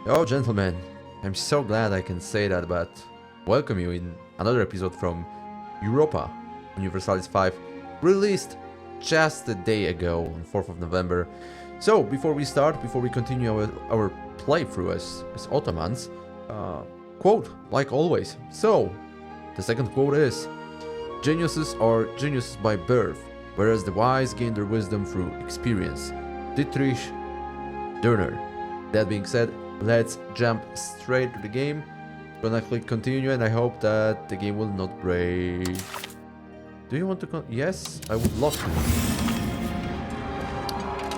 Oh, gentlemen, I'm so glad I can say that, but welcome you in another episode from Europa Universalis 5, released just a day ago on 4th of November. So, before we continue our playthrough as Ottomans, quote, like always. So, the second quote is, geniuses are geniuses by birth, whereas the wise gain their wisdom through experience. Dietrich Dörner. That being said, let's jump straight to the game. Gonna click continue and I hope that the game will not break. Do you want to yes, I would love to.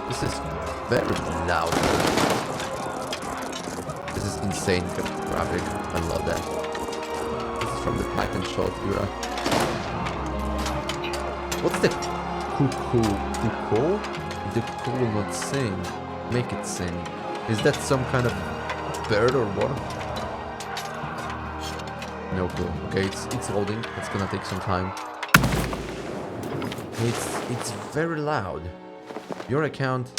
This is very loud. This is insane graphic. I love that. This is from the pack and shot era. What's the cuckoo? Cuckoo? The cuckoo will not sing. Make it sing. Is that some kind of bird or what? No clue. Okay, it's loading. It's gonna take some time. It's very loud. Your account.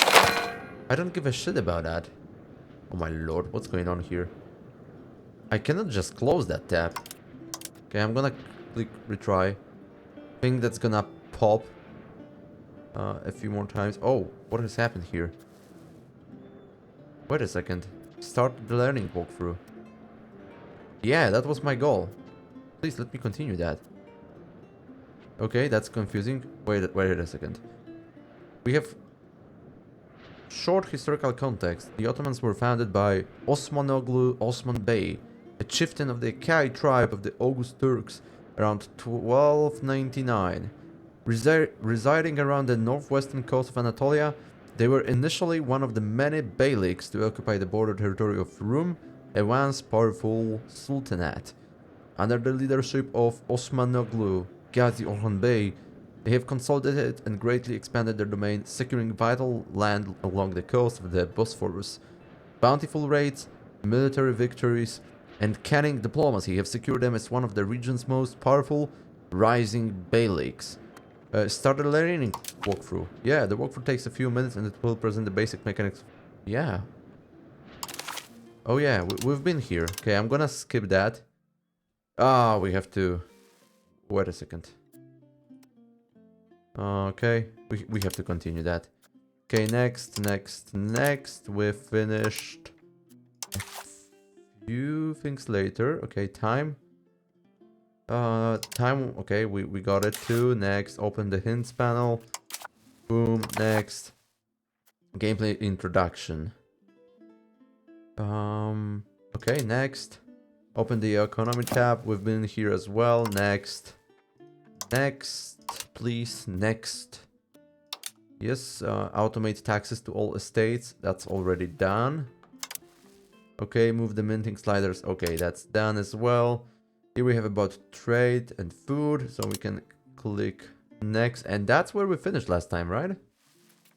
I don't give a shit about that. Oh my lord, what's going on here? I cannot just close that tab. Okay, I'm gonna click retry. Think that's gonna pop a few more times. Oh, what has happened here? Wait a second. Start the learning walkthrough. Yeah, that was my goal. Please let me continue that. Okay, that's confusing. Wait a second. We have short historical context. The Ottomans were founded by Osmanoglu Osman Bey, a chieftain of the Akai tribe of the August Turks around 1299. Residing around the northwestern coast of Anatolia, they were initially one of the many beyliks to occupy the border territory of Rum, a once powerful sultanate. Under the leadership of Osmanoglu Ghazi Orhan Bey, they have consolidated and greatly expanded their domain, securing vital land along the coast of the Bosphorus. Bountiful raids, military victories, and cunning diplomacy have secured them as one of the region's most powerful rising beyliks. Start the learning walkthrough. Yeah, the walkthrough takes a few minutes and it will present the basic mechanics. Yeah. Oh yeah, we've been here. Okay, I'm gonna skip that. Ah, we have to... Wait a second. Okay, we have to continue that. Okay, next. We finished a few things later. Okay, time. Okay, we got it too. Next, open the hints panel. Boom, next. Gameplay introduction. Okay, next. Open the economy tab. We've been here as well. Next, please, next. Yes, automate taxes to all estates. That's already done. Okay, move the minting sliders. Okay, that's done as well. Here we have about trade and food, so we can click next. And that's where we finished last time, right?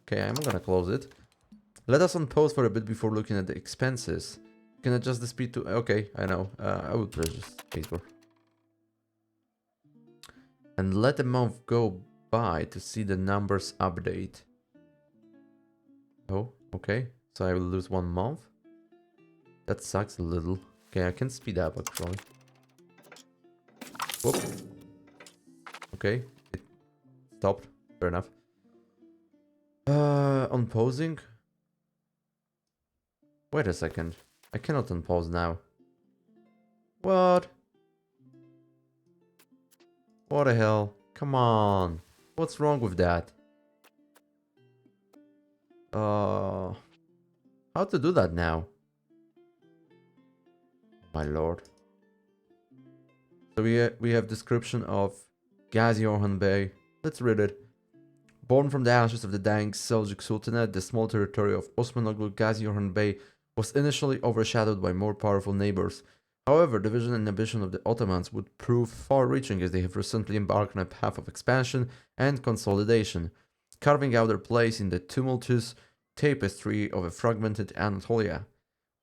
Okay, I'm gonna close it. Let us on pause for a bit before looking at the expenses. You can adjust the speed to... Okay, I know. I will press spacebar. And let a month go by to see the numbers update. Oh, okay. So I will lose 1 month. That sucks a little. Okay, I can speed up actually. Whoop. Okay, it stopped. Fair enough. Unpausing. Wait a second. I cannot unpause now. What? What the hell? Come on. What's wrong with that? How to do that now? My lord. So we have description of Ghazi Orhan Bey. Let's read it. Born from the ashes of the dying Seljuk Sultanate, the small territory of Osmanoglu Ghazi Orhan Bey was initially overshadowed by more powerful neighbors. However, the vision and ambition of the Ottomans would prove far-reaching as they have recently embarked on a path of expansion and consolidation, carving out their place in the tumultuous tapestry of a fragmented Anatolia.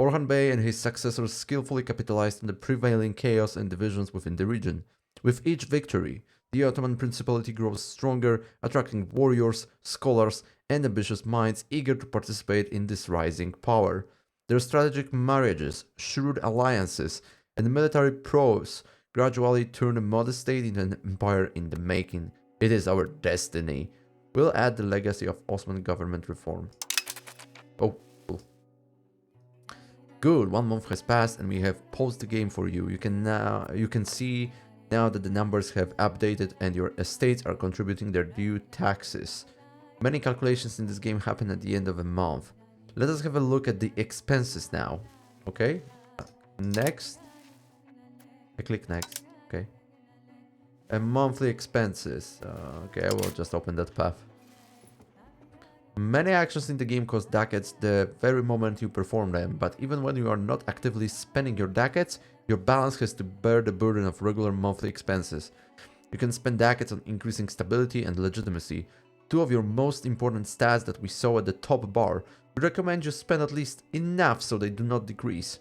Orhan Bey and his successors skillfully capitalized on the prevailing chaos and divisions within the region. With each victory, the Ottoman Principality grows stronger, attracting warriors, scholars, and ambitious minds eager to participate in this rising power. Their strategic marriages, shrewd alliances, and military prowess gradually turned a modest state into an empire in the making. It is our destiny. We'll add the legacy of Ottoman government reform. Oh, cool. Good, 1 month has passed and we have paused the game for you. You can see now that the numbers have updated and your estates are contributing their due taxes. Many calculations in this game happen at the end of a month. Let us have a look at the expenses now. Okay, next. I click next. Okay. And monthly expenses. Okay, I will just open that path. Many actions in the game cost ducats the very moment you perform them, but even when you are not actively spending your ducats, your balance has to bear the burden of regular monthly expenses. You can spend ducats on increasing stability and legitimacy, two of your most important stats that we saw at the top bar. We recommend you spend at least enough so they do not decrease.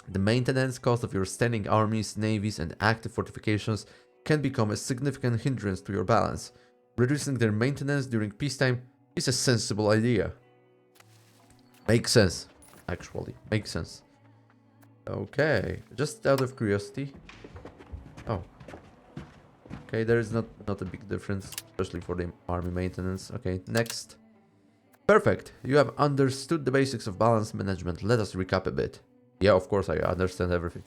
The maintenance cost of your standing armies, navies, and active fortifications can become a significant hindrance to your balance. Reducing their maintenance during peacetime is a sensible idea. Makes sense, actually. Makes sense. Okay, just out of curiosity. Oh. Okay, there is not a big difference, especially for the army maintenance. Okay, next. Perfect. You have understood the basics of balance management. Let us recap a bit. Yeah, of course, I understand everything.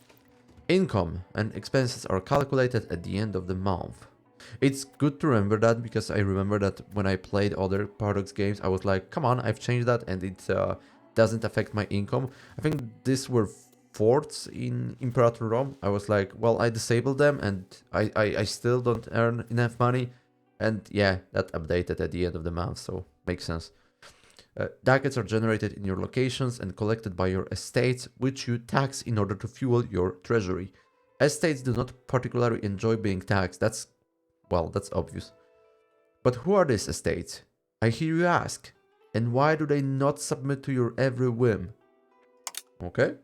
Income and expenses are calculated at the end of the month. It's good to remember that because I remember that when I played other Paradox games, I was like, come on, I've changed that and it doesn't affect my income. I think these were forts in Imperator Rome. I was like, well, I disabled them and I still don't earn enough money. And yeah, that updated at the end of the month, so makes sense. Ducats are generated in your locations and collected by your estates, which you tax in order to fuel your treasury. Estates do not particularly enjoy being taxed, that's obvious. But who are these estates? I hear you ask. And why do they not submit to your every whim? Okay.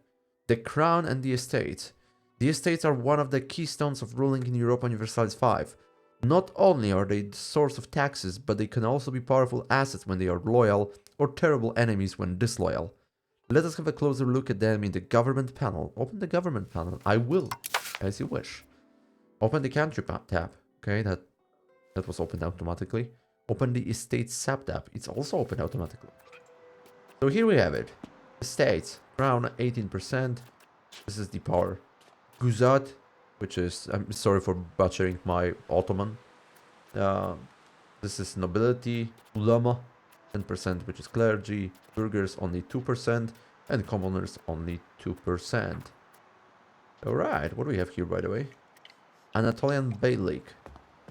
The crown and the estates. The estates are one of the keystones of ruling in Europa Universalis 5. Not only are they the source of taxes, but they can also be powerful assets when they are loyal, or terrible enemies when disloyal. Let us have a closer look at them in the government panel. Open the government panel. I will, as you wish. Open the country tab. Okay, that was opened automatically. Open the estates sub-tab. It's also opened automatically. So here we have it. Estates. Crown 18%. This is the power. Guzat, which is... I'm sorry for butchering my Ottoman. This is nobility. Ulama, 10%, which is clergy. Burghers, only 2%. And commoners, only 2%. Alright, what do we have here, by the way? Anatolian Beylik.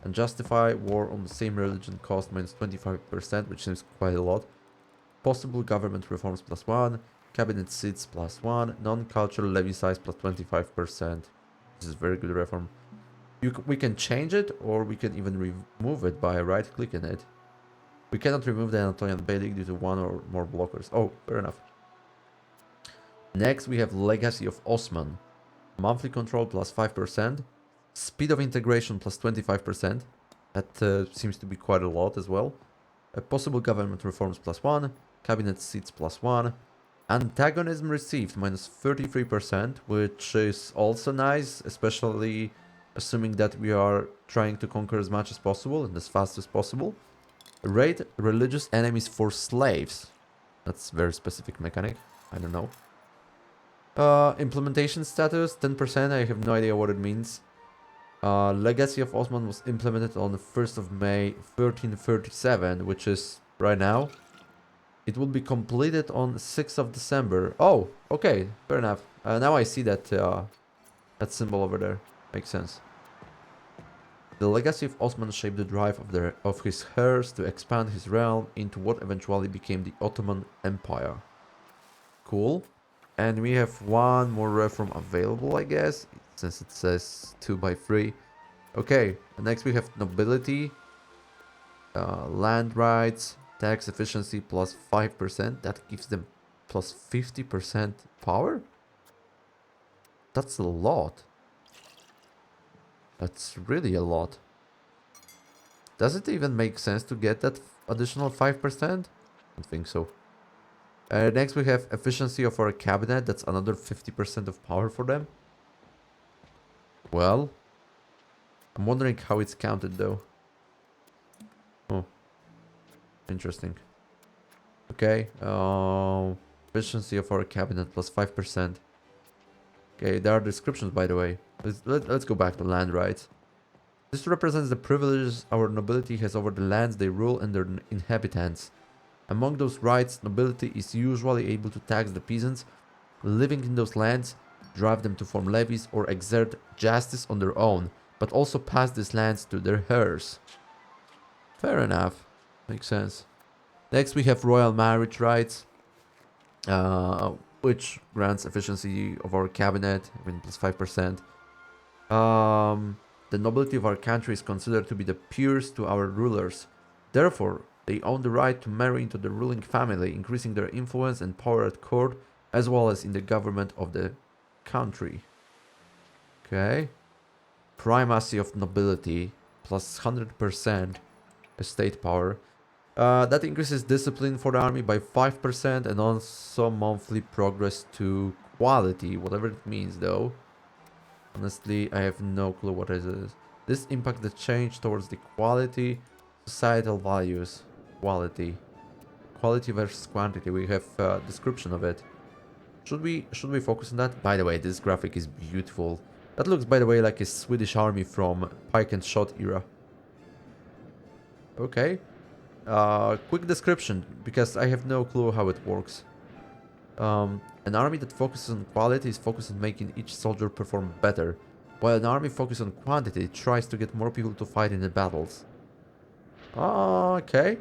And justify war on the same religion cost minus 25%, which seems quite a lot. Possible government reforms +1. Cabinet seats +1. Non-cultural levy size +25%. This is very good reform. We can change it, or we can even remove it by right-clicking it. We cannot remove the Anatolian Beylik due to one or more blockers. Oh, fair enough. Next, we have Legacy of Osman. Monthly control +5%. Speed of integration +25%. That seems to be quite a lot as well. Possible government reforms +1. Cabinet seats +1. Antagonism received -33%, which is also nice, especially assuming that we are trying to conquer as much as possible and as fast as possible. Raid religious enemies for slaves. That's a very specific mechanic. I don't know. Implementation status 10%. I have no idea what it means. Legacy of Osman was implemented on the 1st of May 1337, which is right now. It will be completed on 6th of December. Oh, okay, fair enough. Now I see that that symbol over there. Makes sense. The legacy of Osman shaped the drive of his heirs to expand his realm into what eventually became the Ottoman Empire. Cool. And we have one more reform available, I guess, since it says 2x3. Okay, next we have nobility, land rights, tax efficiency +5%. That gives them +50% power? That's a lot. That's really a lot. Does it even make sense to get that additional 5%? I don't think so. Next we have efficiency of our cabinet. That's another 50% of power for them. Well, I'm wondering how it's counted though. Oh, interesting. Okay, efficiency of our cabinet plus 5%. Okay, there are descriptions by the way. Let's go back to land rights. This represents the privileges our nobility has over the lands they rule and their inhabitants. Among those rights, nobility is usually able to tax the peasants living in those lands, drive them to form levies, or exert justice on their own, but also pass these lands to their heirs. Fair enough. Makes sense. Next, we have royal marriage rights, which grants efficiency of our cabinet, I mean, plus 5%. The nobility of our country is considered to be the peers to our rulers. Therefore, they own the right to marry into the ruling family, increasing their influence and power at court, as well as in the government of the country. Okay. Primacy of nobility, plus 100% estate power. That increases discipline for the army by 5% and also monthly progress to quality, whatever it means though. Honestly, I have no clue what it is. This impacts the change towards the quality, societal values, quality versus quantity. We have a description of it. Should we focus on that? By the way, this graphic is beautiful. That looks, by the way, like a Swedish army from pike and shot era. Okay. Quick description, because I have no clue how it works. An army that focuses on quality is focused on making each soldier perform better, while an army focused on quantity tries to get more people to fight in the battles. Okay.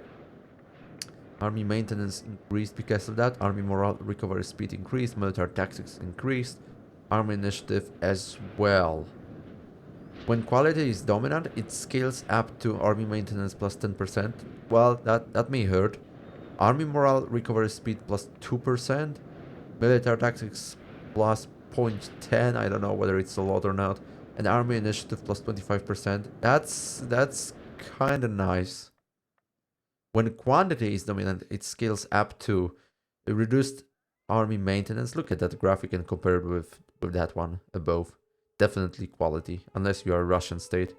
Army maintenance increased because of that. Army morale recovery speed increased. Military tactics increased. Army initiative as well. When quality is dominant, it scales up to army maintenance plus 10%. Well, that may hurt. Army morale recovery speed plus 2%. Military tactics plus 0.10. I don't know whether it's a lot or not. And army initiative plus 25%. That's kind of nice. When quantity is dominant, it scales up to a reduced army maintenance. Look at that graphic and compare it with that one above. Definitely quality, unless you are a Russian state.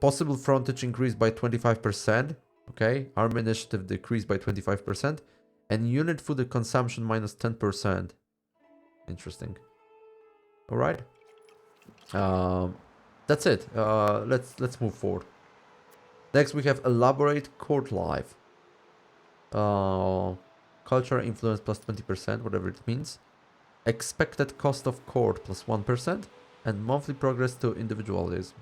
Possible frontage increased by 25%. Okay, army initiative decreased by 25%. And unit food consumption minus 10%. Interesting. Alright. That's it. Let's move forward. Next, we have elaborate court life. Cultural influence plus 20%, whatever it means. Expected cost of court plus 1%. And monthly progress to individualism.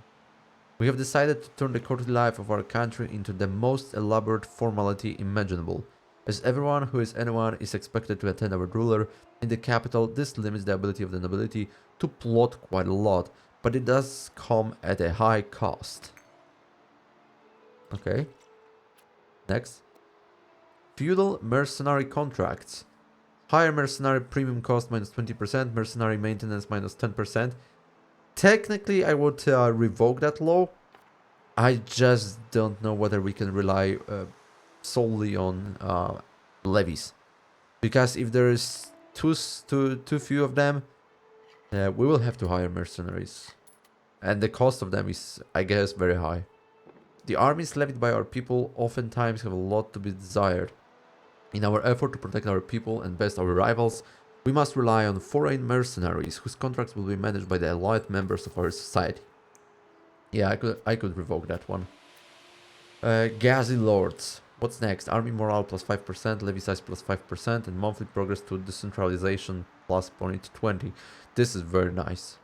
We have decided to turn the courtly life of our country into the most elaborate formality imaginable. As everyone who is anyone is expected to attend our ruler in the capital, this limits the ability of the nobility to plot quite a lot, but it does come at a high cost. Okay. Next. Feudal mercenary contracts. Higher mercenary premium cost minus 20%, mercenary maintenance minus 10%. Technically, I would revoke that law. I just don't know whether we can rely solely on levies. Because if there is too few of them, we will have to hire mercenaries. And the cost of them is, I guess, very high. The armies levied by our people oftentimes have a lot to be desired. In our effort to protect our people and best our rivals, we must rely on foreign mercenaries whose contracts will be managed by the elite members of our society. Yeah, I could revoke that one. Gazi Lords. What's next? Army morale plus 5%, levy size plus 5%, and monthly progress to decentralization plus 0.20. This is very nice.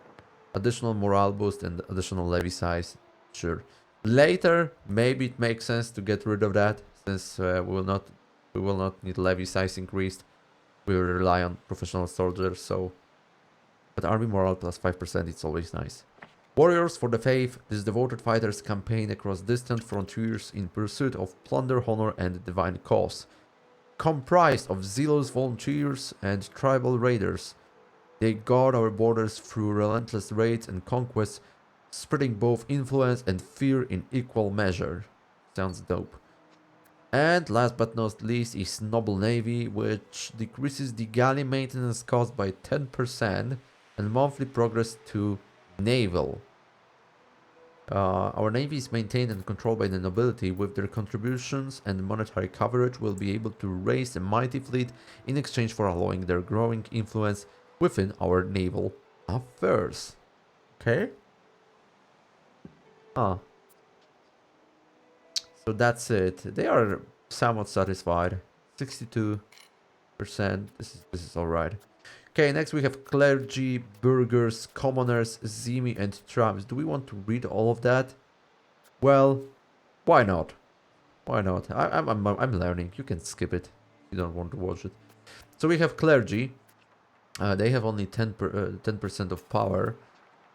Additional morale boost and additional levy size. Sure. Later, maybe it makes sense to get rid of that, since we will not need levy size increased. We will rely on professional soldiers, so... But army morale plus 5%, it's always nice. Warriors for the Faith. These devoted fighters campaign across distant frontiers in pursuit of plunder, honor, and divine cause. Comprised of zealous volunteers and tribal raiders, they guard our borders through relentless raids and conquests, spreading both influence and fear in equal measure. Sounds dope. And last but not least is Noble Navy, which decreases the galley maintenance cost by 10% and monthly progress to naval. Our navy is maintained and controlled by the nobility. With their contributions and monetary coverage, we'll be able to raise a mighty fleet in exchange for allowing their growing influence within our naval affairs. Okay? Ah, so that's it. They are somewhat satisfied. 62%. This is alright. Okay, next we have clergy, burghers, commoners, zimi, and trams. Do we want to read all of that? Well, why not? Why not? I'm learning. You can skip it. If you don't want to watch it. So we have clergy. They have only 10% of power.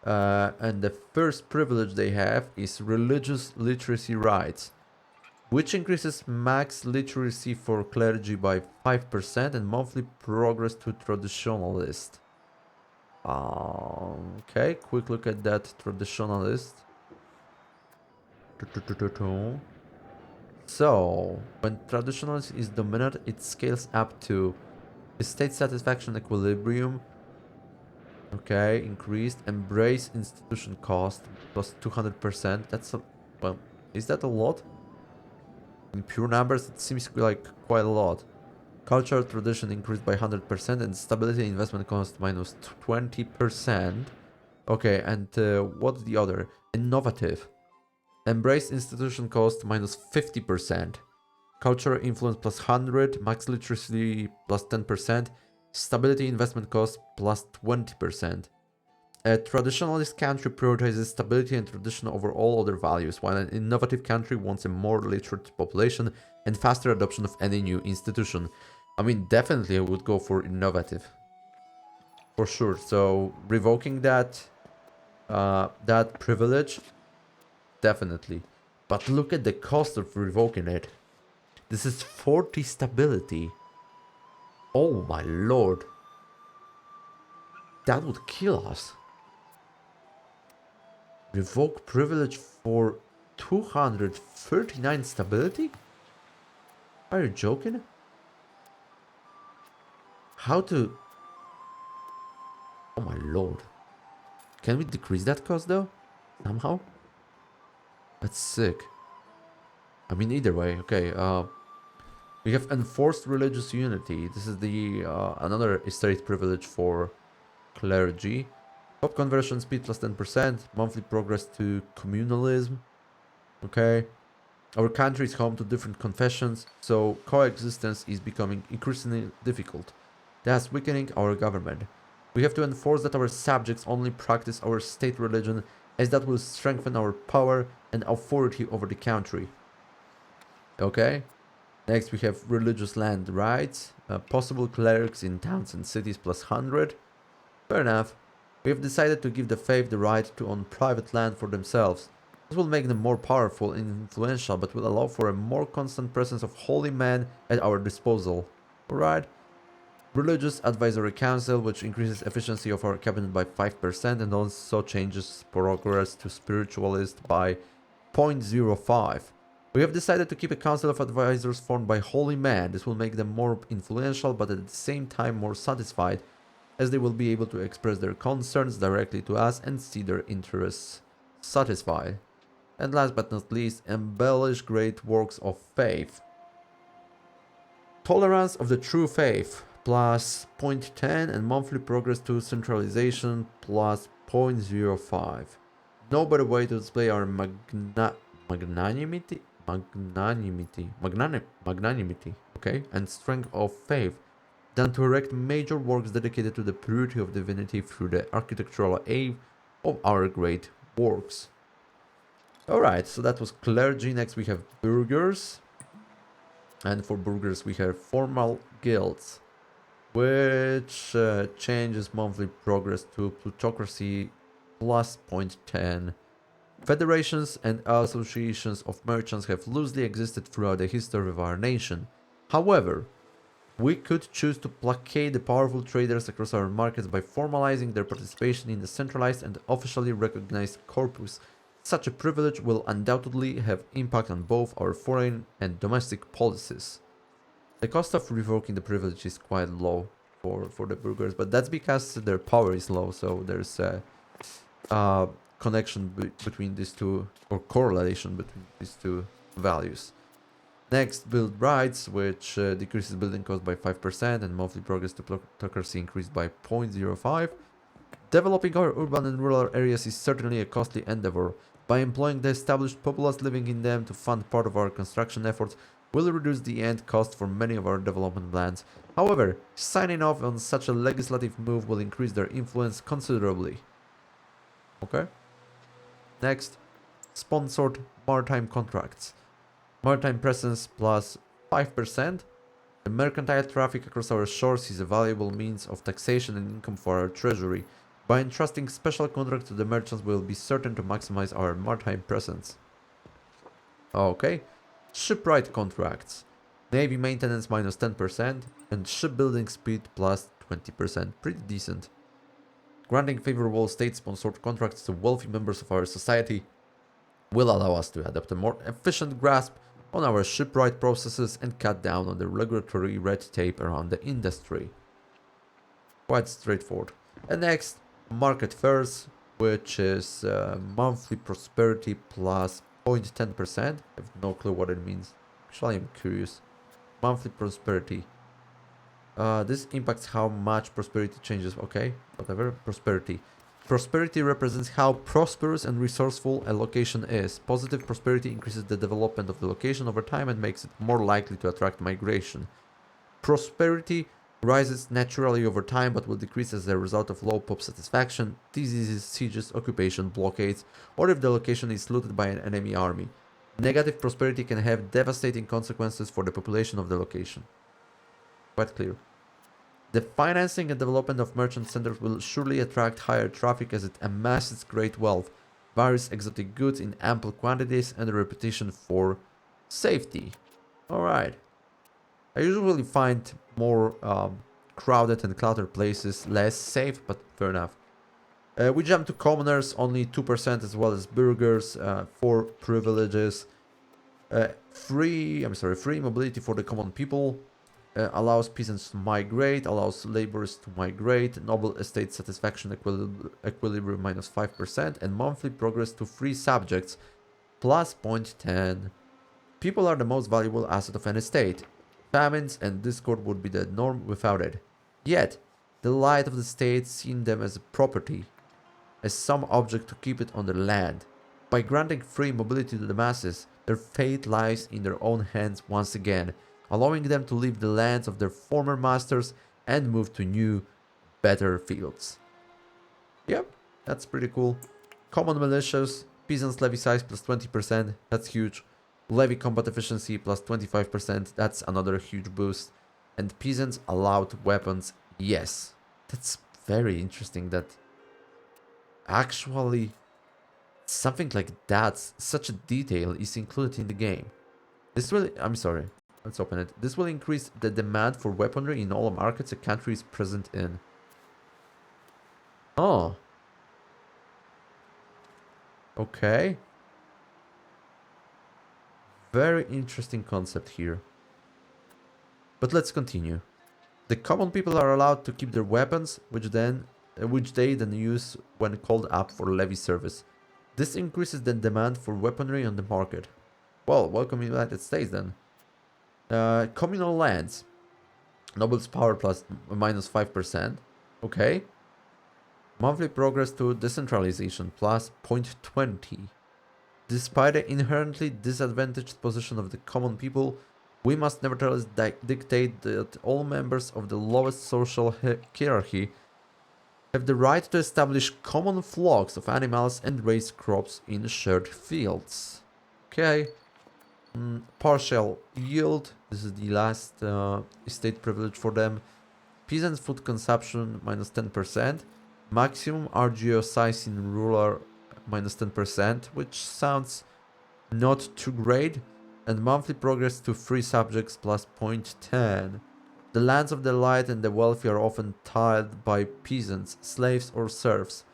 And the first privilege they have is religious literacy rights, which increases max literacy for clergy by 5% and monthly progress to traditionalist. Okay, quick look at that traditionalist. So, when traditionalist is dominant, it scales up to state satisfaction equilibrium. Okay, increased. Embrace institution cost plus 200%. That's a... well, is that a lot? In pure numbers, it seems like quite a lot. Cultural tradition increased by 100% and stability investment cost minus 20%. Okay, and what's the other? Innovative. Embrace institution cost minus 50%. Cultural influence plus 100. Max literacy plus 10%. Stability investment cost plus 20%. A traditionalist country prioritizes stability and tradition over all other values, while an innovative country wants a more literate population and faster adoption of any new institution. I mean, definitely I would go for innovative. For sure. So, revoking that privilege, definitely. But look at the cost of revoking it. This is 40 stability. Oh my lord. That would kill us. Revoke privilege for 239 stability? Are you joking? How to... oh my lord. Can we decrease that cost though? Somehow? That's sick. I mean, either way, okay. We have enforced religious unity. This is the another estate privilege for clergy. Top conversion speed plus 10%. Monthly progress to communalism. Okay. Our country is home to different confessions, so coexistence is becoming increasingly difficult, thus weakening our government. We have to enforce that our subjects only practice our state religion, as that will strengthen our power and authority over the country. Okay. Next we have religious land rights. Possible clerics in towns and cities plus 100. Fair enough. We have decided to give the faith the right to own private land for themselves. This will make them more powerful and influential, but will allow for a more constant presence of holy men at our disposal. Alright. Religious Advisory Council, which increases efficiency of our cabinet by 5% and also changes progress to spiritualist by 0.05. We have decided to keep a council of advisors formed by holy men. This will make them more influential, but at the same time more satisfied, as they will be able to express their concerns directly to us and see their interests satisfied. And last but not least, embellish great works of faith. Tolerance of the true faith plus 0.10 and monthly progress to centralization plus 0.05. No better way to display our magnanimity, okay, and strength of faith than to erect major works dedicated to the purity of divinity through the architectural aim of our great works. Alright, so that was clergy. Next we have burghers. And for burghers we have formal guilds, which changes monthly progress to plutocracy plus 0.10. Federations and associations of merchants have loosely existed throughout the history of our nation. However, we could choose to placate the powerful traders across our markets by formalizing their participation in the centralized and officially recognized corpus Such a privilege will undoubtedly have impact on both our foreign and domestic policies. The cost of revoking the privilege is quite low for the burghers, but that's because their power is low, so there's a connection between these two, or correlation between these two values. Next, build rights, which decreases building cost by 5% and monthly progress to plutocracy increased by 0.05. Developing our urban and rural areas is certainly a costly endeavor. By employing the established populace living in them to fund part of our construction efforts will reduce the end cost for many of our development plans. However, signing off on such a legislative move will increase their influence considerably. Okay. Next, sponsored maritime contracts. Maritime presence plus 5%. The mercantile traffic across our shores is a valuable means of taxation and income for our treasury. By entrusting special contracts to the merchants, we will be certain to maximize our maritime presence. Okay. Shipwright contracts. Navy maintenance minus 10% and shipbuilding speed plus 20%. Pretty decent. Granting favorable state-sponsored contracts to wealthy members of our society will allow us to adopt a more efficient grasp on our shipwright processes and cut down on the regulatory red tape around the industry. Quite straightforward. And next, market fairs, which is monthly prosperity plus 0.10%. I have no clue what it means. Actually, I'm curious. Monthly prosperity. This impacts how much prosperity changes. Okay, whatever. Prosperity. Prosperity represents how prosperous and resourceful a location is. Positive prosperity increases the development of the location over time and makes it more likely to attract migration. Prosperity rises naturally over time but will decrease as a result of low pop satisfaction, diseases, sieges, occupation, blockades, or if the location is looted by an enemy army. Negative prosperity can have devastating consequences for the population of the location. Quite clear. The financing and development of merchant centers will surely attract higher traffic as it amasses great wealth, various exotic goods in ample quantities, and a reputation for safety. Alright. I usually find more crowded and cluttered places less safe, but fair enough. We jump to commoners, only 2% as well as burghers, 4 privileges. Free mobility for the common people. Allows peasants to migrate, allows laborers to migrate, noble estate satisfaction equilibrium minus 5%, and monthly progress to free subjects plus 0.10. People are the most valuable asset of any state. Famines and discord would be the norm without it. Yet, the light of the state seen them as a property, as some object to keep it on their land. By granting free mobility to the masses, their fate lies in their own hands once again, allowing them to leave the lands of their former masters and move to new, better fields. Yep, that's pretty cool. Common militias, peasants levy size plus 20%, that's huge. Levy combat efficiency plus 25%, that's another huge boost. And peasants allowed weapons, yes. That's very interesting that actually something like that, such a detail is included in the game. This will, I'm sorry. Let's open it. This will increase the demand for weaponry in all markets a country is present in. Oh. Okay. Very interesting concept here. But let's continue. The common people are allowed to keep their weapons, which they then use when called up for levy service. This increases the demand for weaponry on the market. Well, welcome to the United States then. Communal lands. Noble's power plus minus 5%. Okay. Monthly progress to decentralization plus 0.20. Despite the inherently disadvantaged position of the common people, we must nevertheless dictate that all members of the lowest social hierarchy have the right to establish common flocks of animals and raise crops in shared fields. Okay. Partial yield. This is the last estate privilege for them. Peasants' food consumption minus 10%. Maximum RGO size in rural minus 10%, which sounds not too great. And monthly progress to free subjects plus 0.10. The lands of the light and the wealthy are often tilled by peasants, slaves, or serfs.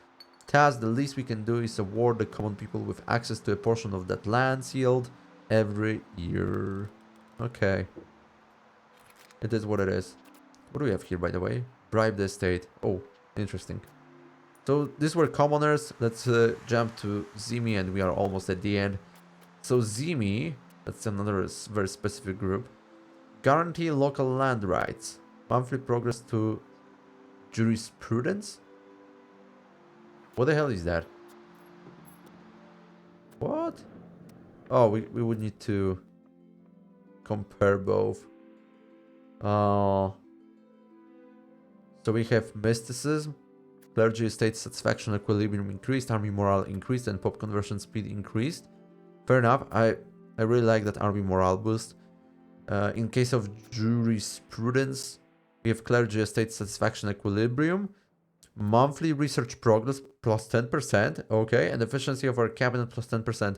task, the least we can do is award the common people with access to a portion of that land's yield every year. Okay. It is what it is. What do we have here, by the way? Bribe the estate. Oh, interesting. So these were commoners. Let's jump to Zimi, and we are almost at the end. So Zimi, that's another very specific group. Guarantee local land rights. Monthly progress to jurisprudence? What the hell is that? What? Oh, we would need to compare both. So we have mysticism, clergy estate satisfaction equilibrium increased, army morale increased, and pop conversion speed increased. Fair enough. I really like that army morale boost. In case of jurisprudence, we have clergy estate satisfaction equilibrium, monthly research progress plus 10%, okay, and efficiency of our cabinet plus 10%.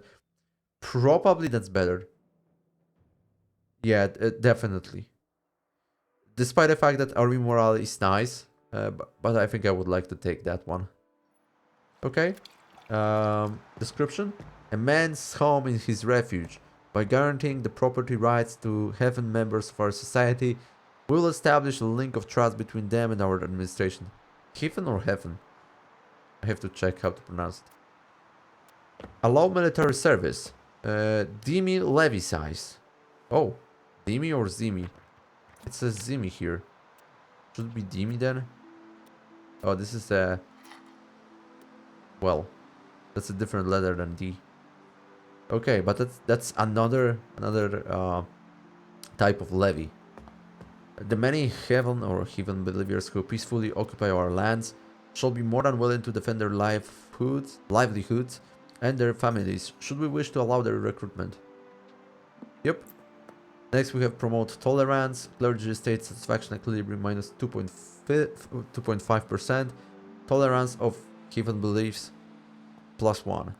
Probably that's better. Yeah, definitely. Despite the fact that army morale is nice, but I think I would like to take that one. Okay. Description. A man's home is his refuge. By guaranteeing the property rights to heaven members of our society, we will establish a link of trust between them and our administration. Heaven or heaven? I have to check how to pronounce it. Allow military service. Demi levy size. Oh, Demi or Zimi? It says Zimi here. Should it be Demi then? Oh, this is a... Well, that's a different letter than D. Okay, but that's another type of levy. The many heaven or heathen believers who peacefully occupy our lands shall be more than willing to defend their livelihoods and their families, should we wish to allow their recruitment. Yep. Next we have promote tolerance, clergy estate satisfaction equilibrium minus 2.5%, tolerance of heathen beliefs plus 1.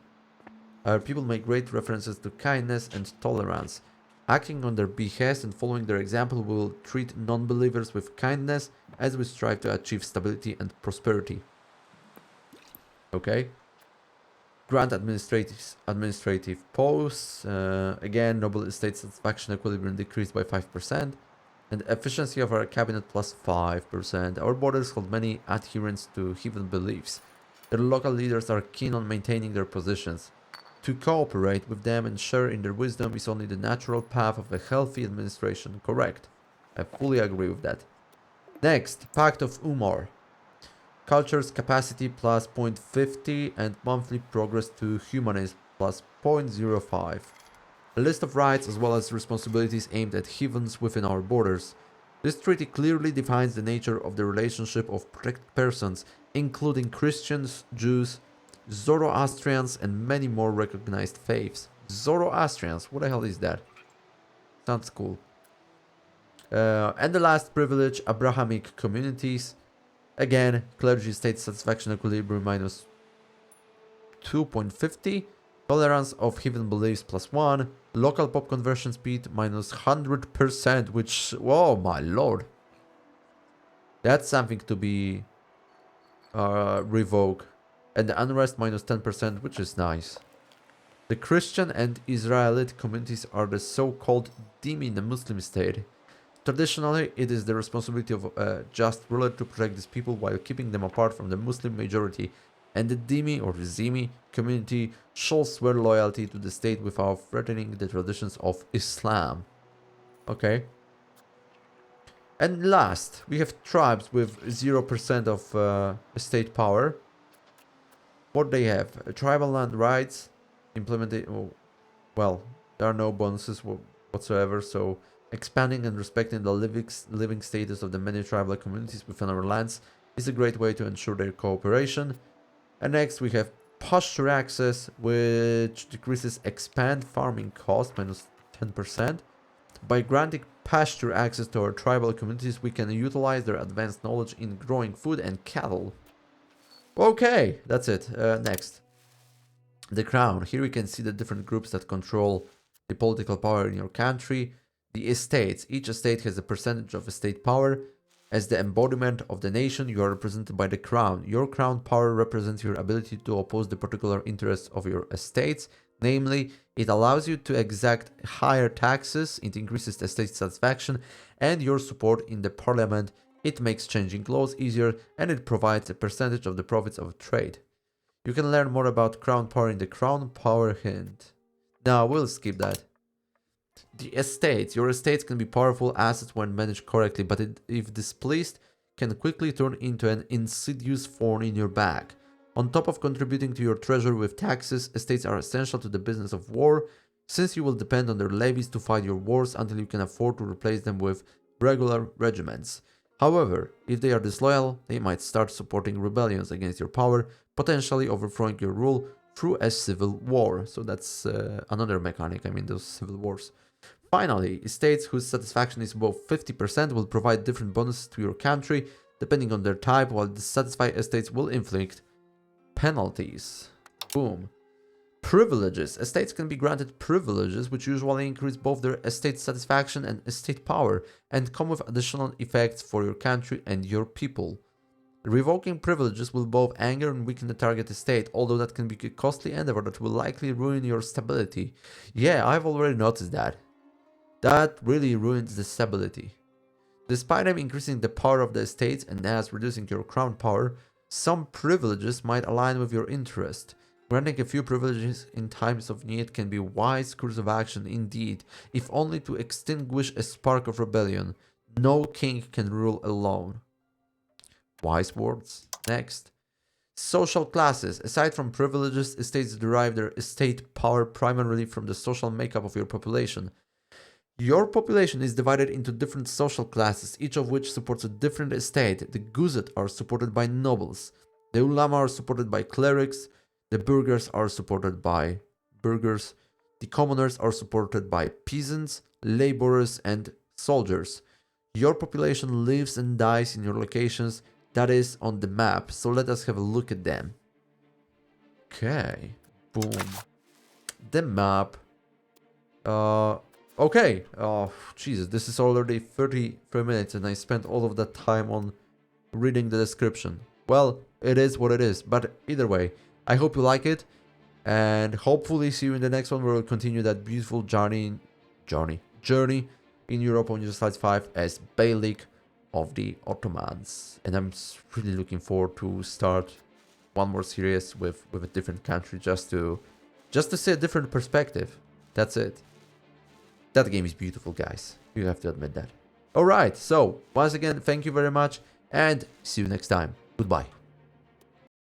Our people make great references to kindness and tolerance. Acting on their behest and following their example, we will treat non-believers with kindness as we strive to achieve stability and prosperity. Okay. Grant administrative posts. Again, noble estate satisfaction equilibrium decreased by 5%. And efficiency of our cabinet plus 5%. Our borders hold many adherents to heathen beliefs. Their local leaders are keen on maintaining their positions. To cooperate with them and share in their wisdom is only the natural path of a healthy administration. Correct. I fully agree with that. Next, Pact of Umar. Culture's capacity plus 0.50 and monthly progress to humanism plus 0.05. A list of rights as well as responsibilities aimed at heathens within our borders. This treaty clearly defines the nature of the relationship of protected persons, including Christians, Jews, Zoroastrians, and many more recognized faiths. Zoroastrians, what the hell is that? Sounds cool. And the last privilege, Abrahamic communities. Again, clergy state satisfaction equilibrium minus 2.50. Tolerance of heathen beliefs plus 1. Local pop conversion speed minus 100%, which, oh my lord. That's something to be revoked. And the unrest minus 10%, which is nice. The Christian and Israelite communities are the so-called dhimmi in the Muslim state. Traditionally, it is the responsibility of a just ruler to protect these people while keeping them apart from the Muslim majority, and the dhimmi or zimmi community shall swear loyalty to the state without threatening the traditions of Islam. Okay. And last, we have tribes with 0% of state power. What they have? Tribal land rights, implemented. Well, there are no bonuses whatsoever, so expanding and respecting the living status of the many tribal communities within our lands is a great way to ensure their cooperation. And next we have pasture access, which decreases expand farming cost minus 10%. By granting pasture access to our tribal communities, we can utilize their advanced knowledge in growing food and cattle. Okay, that's it. Next. The crown. Here we can see the different groups that control the political power in your country. The estates. Each estate has a percentage of estate power. As the embodiment of the nation, you are represented by the crown. Your crown power represents your ability to oppose the particular interests of your estates. Namely, it allows you to exact higher taxes, it increases estate satisfaction and your support in the parliament, it makes changing laws easier, and it provides a percentage of the profits of trade. You can learn more about crown power in the crown power hint. Now, we'll skip that. The estates. Your estates can be powerful assets when managed correctly, but if displeased, can quickly turn into an insidious thorn in your back. On top of contributing to your treasury with taxes, estates are essential to the business of war, since you will depend on their levies to fight your wars until you can afford to replace them with regular regiments. However, if they are disloyal, they might start supporting rebellions against your power, potentially overthrowing your rule through a civil war. So that's another mechanic, those civil wars. Finally, estates whose satisfaction is above 50% will provide different bonuses to your country, depending on their type, while dissatisfied estates will inflict penalties. Boom. Privileges. Estates can be granted privileges which usually increase both their estate satisfaction and estate power and come with additional effects for your country and your people. Revoking privileges will both anger and weaken the target estate, although that can be a costly endeavor that will likely ruin your stability. Yeah, I've already noticed that. That really ruins the stability. Despite them increasing the power of the estates and thus reducing your crown power, some privileges might align with your interest. Granting a few privileges in times of need can be a wise course of action indeed, if only to extinguish a spark of rebellion. No king can rule alone. Wise words. Next. Social classes. Aside from privileges, estates derive their estate power primarily from the social makeup of your population. Your population is divided into different social classes, each of which supports a different estate. The Guzet are supported by nobles. The Ulama are supported by clerics. The burghers are supported by burghers. The commoners are supported by peasants, laborers, and soldiers. Your population lives and dies in your locations, that is on the map, so let us have a look at them. Okay, boom. The map. Okay, oh Jesus, this is already 33 minutes and I spent all of that time on reading the description. Well, it is what it is, but either way, I hope you like it, and hopefully see you in the next one where we'll continue that beautiful journey in Europa Universalis 5 as Beylik of the Ottomans. And I'm really looking forward to start one more series with a different country just to see a different perspective. That's it. That game is beautiful, guys. You have to admit that. Alright, so once again, thank you very much and see you next time. Goodbye.